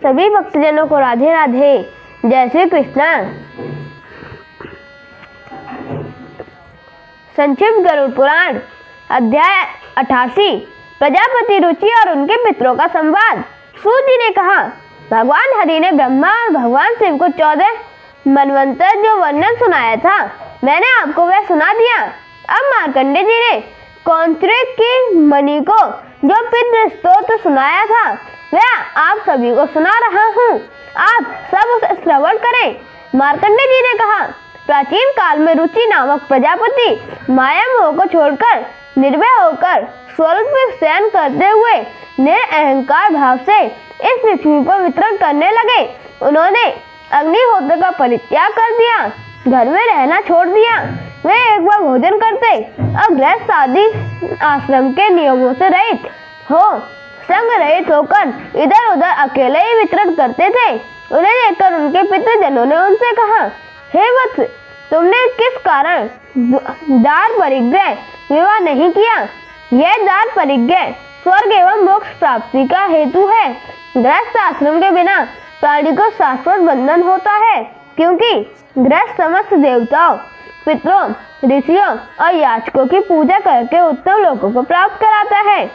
सभी भक्तजनों को राधे राधे। जय श्री कृष्ण। संक्षिप्त गरुड़ पुराण अध्याय 88 प्रजापति रुचि और उनके पितरों का संवाद। सूत जी ने कहा, भगवान हरि ने ब्रह्मा और भगवान शिव को 14 मनवंतर जो वर्णन सुनाया था, मैंने आपको वह सुना दिया। अब मार्कंडे जी ने कौंत्रिक की मणि को जो पितृ स्तोत्र सुनाया था, वह आप सभी को सुना रहा हूँ। आप सब उसे श्रवण करें। मार्कंडे जी ने कहा, प्राचीन काल में रुचि नामक प्रजापति माया मोह को छोड़कर निर्भय होकर स्वरूप में शयन करते हुए निरअहंकार भाव से इस पृथ्वी पर विचरण करने लगे। उन्होंने अग्निहोत्र का परित्याग कर दिया, घर में रहना छोड़ दिया। वे एक बार भोजन करते और गृहस्थ आदि आश्रम के नियमों से रहित हो संग रहित होकर इधर उधर अकेले ही विचरण करते थे। उन्हें देखकर उनके पितृजनों ने उनसे कहा, हे वत्स, तुमने किस कारण दार परिग्रह विवाह नहीं किया? यह दार परिग्रह स्वर्ग एवं मोक्ष प्राप्ति का हेतु है। गृहस्थ आश्रम के बिना प्राणी को शाश्वत बंधन होता है, क्योंकि गृहस्थ समस्त देवताओं, पितरों, ऋषियों और याचकों की पूजा करके उत्तम लोकों को प्राप्त कराता है।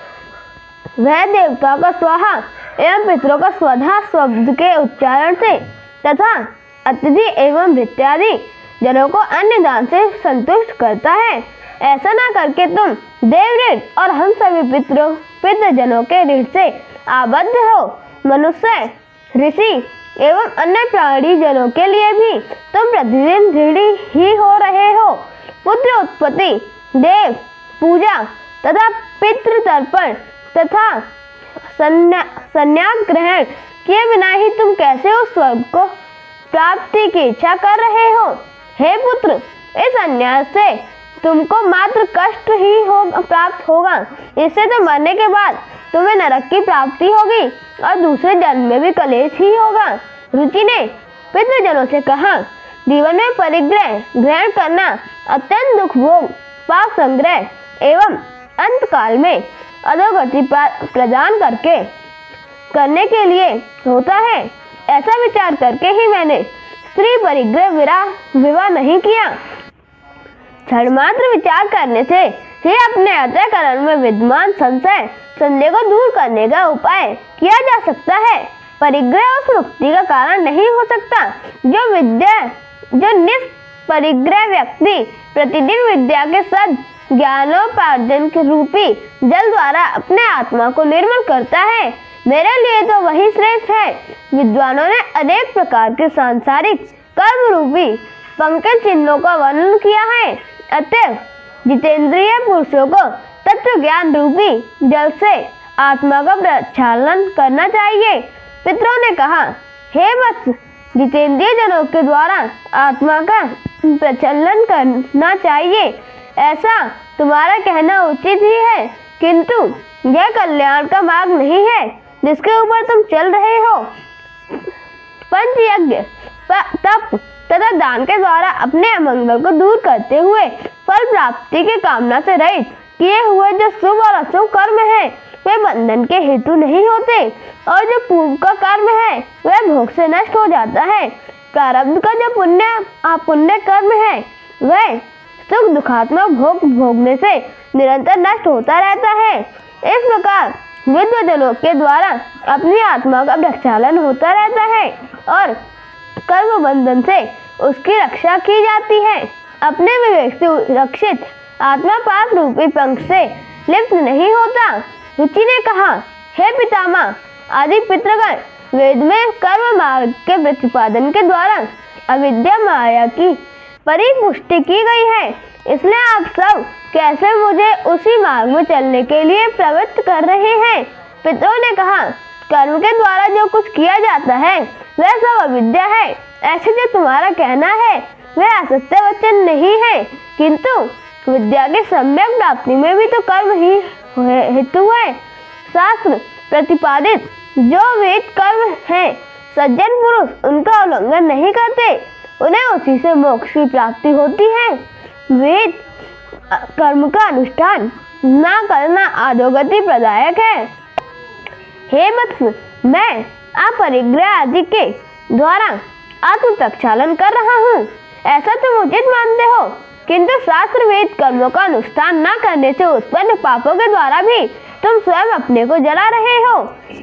वह देवताओं का स्वाहा एवं पितरों का स्वधा शब्द के उच्चारण से तथा अतिथि एवं भृत्यादि जनों को अन्य दान से संतुष्ट करता है। ऐसा ना करके तुम देव ऋण और हम सभी पितृजनों के ऋण से आबद्ध हो। मनुष्य, ऋषि एवं अन्य प्राणी जनों के लिए भी तुम प्रतिदिन ऋणी ही हो रहे हो। पुत्र उत्पत्ति, देव पूजा तथा पितृ तर्पण तथा संन्यास ग्रहण किए बिना ही तुम कैसे उस स्वर्ग को प्राप्ति की इच्छा कर रहे हो? हे पुत्र, इस अन्याय से तुमको मात्र कष्ट ही प्राप्त होगा। इससे तो मरने के बाद तुम्हें नरक की प्राप्ति होगी और दूसरे जन्म में भी कलेश ही होगा। रुचि ने पितृजनों से कहा, जीवन में परिग्रह ग्रहण करना अत्यंत दुख भोग, पाप संग्रह एवं अंत काल में अधोगति प्रदान करने के लिए होता है। ऐसा विचार करके ही मैंने स्त्री परिग्रह विवाह नहीं किया। क्षणमात्र विचार करने से ही अपने अंतःकरण में विद्यमान संदेह को दूर करने का उपाय किया जा सकता है। परिग्रह उस मुक्ति का कारण नहीं हो सकता जो निष्परिग्रह व्यक्ति प्रतिदिन विद्या के सद ज्ञानोपार्जन के रूपी जल द्वारा अपने आत्मा को निर्मल करता है। मेरे लिए तो वही श्रेष्ठ है। विद्वानों ने अनेक प्रकार के सांसारिक कर्म रूपी पंकज चिन्हों का वर्णन किया है। अतः जितेंद्रिय पुरुषों को तत्व ज्ञान रूपी जल से आत्मा का प्रक्षालन करना चाहिए। पितरों ने कहा, हे वत्स, जितेंद्रिय जनों के द्वारा आत्मा का प्रक्षालन करना चाहिए, ऐसा तुम्हारा कहना उचित ही है, किंतु यह कल्याण का मार्ग नहीं है जिसके ऊपर तुम चल रहे हो। पंच यज्ञ, तप तथा दान के द्वारा अपने अमंगल को दूर करते हुए फल प्राप्ति की कामना से रहित किए हुए जो शुभ और अशुभ कर्म है, वे बंधन के हेतु नहीं होते, और जो पूर्व का कर्म है वह भोग से नष्ट हो जाता है। प्रारब्ध का जो पुण्य कर्म है वह सुख दुखात्मक भोग भोगने से निरंतर नष्ट होता रहता है। इस प्रकार विद्वजनों के द्वारा अपनी आत्मा का प्रक्षालन होता रहता है और कर्म बंधन से उसकी रक्षा की जाती है। अपने विवेक से रक्षित आत्मा पाप रूपी पंख से लिप्त नहीं होता। रुचि ने कहा, हे पितामह आदि पितृगण, वेद में कर्म मार्ग के प्रतिपादन के द्वारा अविद्या माया की परिपुष्टि की गई है। इसलिए आप सब कैसे मुझे उसी मार्ग में चलने के लिए प्रवृत्त कर रहे हैं? पितरों ने कहा, कर्म के द्वारा जो कुछ किया जाता है वह सब अविद्या है। ऐसे जो तुम्हारा कहना है वह असत्य वचन नहीं है, किंतु विद्या के सम्यक प्राप्ति में भी तो कर्म ही हेतु है। शास्त्र प्रतिपादित जो वेद कर्म है, सज्जन पुरुष उनका उल्लंघन नहीं करते, उन्हें उसी से मोक्ष की प्राप्ति होती है। वेद कर्म का अनुष्ठान न करना अधोगति प्रदायक है। हे वत्स, मैं अपरिग्रह आदि के द्वारा आत्म प्रक्षालन कर रहा हूँ, ऐसा तुम उचित मानते हो। किंतु शास्त्र वेद कर्मों का अनुष्ठान न करने से उत्पन्न पापों के द्वारा भी तुम स्वयं अपने को जला रहे हो।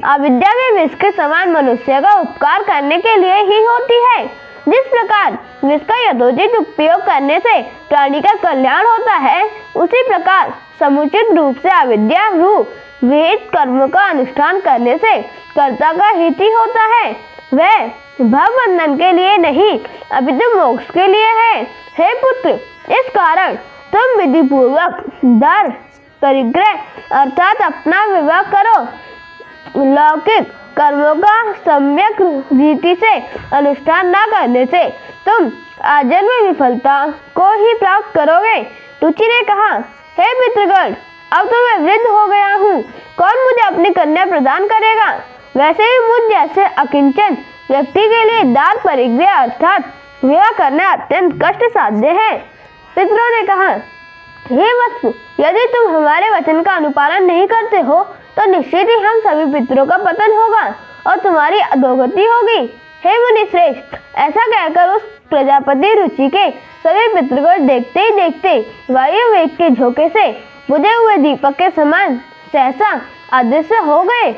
अविद्या भी विष के समान मनुष्य का उपकार करने के लिए ही होती है। जिस प्रकार विष का यथोचित उपयोग करने से प्राणी का कल्याण होता है, उसी प्रकार समुचित रूप से अविद्या रूप विहित कर्मों का अनुष्ठान करने से कर्ता का हित ही होता है। वह भव बंधन के लिए नहीं, अपितु मोक्ष के लिए है। हे पुत्र, इस कारण तुम विधि पूर्वक धर परिग्रह अर्थात अपना विवाह करो। लौकिक कर्मों का सम्यक रीति से अनुष्ठान न करने से तुम आजन्म में विफलता को ही प्राप्त करोगे। रुचि ने कहा, हे पितृगण, अब तो मैं वृद्ध हो गया हूँ, कौन मुझे अपनी कन्या प्रदान करेगा? वैसे भी मुझ जैसे अकिंचन व्यक्ति के लिए दार परिग्रह अर्थात विवाह करना अत्यंत कष्ट साध्य है। पितरों ने कहा, हे वत्स, यदि तुम हमारे वचन का अनुपालन नहीं करते हो तो निश्चित ही हम सभी पितरों का पतन होगा और तुम्हारी अधोगति होगी। हे मुनि श्रेष्ठ, ऐसा कहकर उस प्रजापति रुचि के सभी पितृगण देखते ही देखते वायु वेग के झोंके से बुझे हुए दीपक के समान सहसा अदृश्य हो गए।